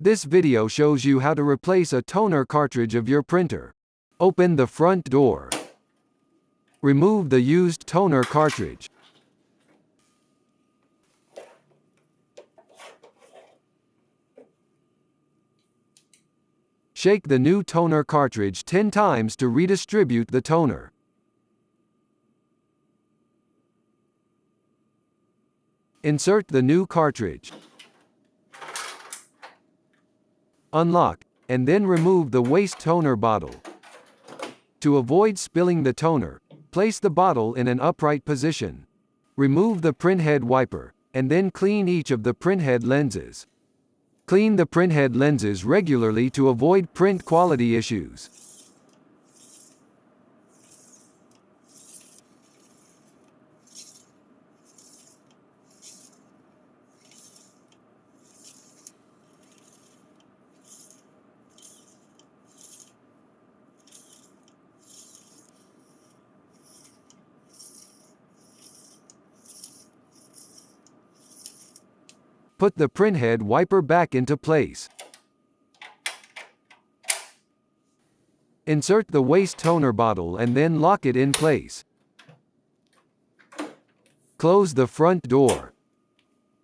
This video shows you how to replace a toner cartridge of your printer. Open the front door. Remove the used toner cartridge. Shake the new toner cartridge 10 times to redistribute the toner. Insert the new cartridge. Unlock, and then remove the waste toner bottle. To avoid spilling the toner, place the bottle in an upright position. Remove the printhead wiper, and then clean each of the printhead lenses. Clean the printhead lenses regularly to avoid print quality issues. Put the printhead wiper back into place. Insert the waste toner bottle and then lock it in place. Close the front door.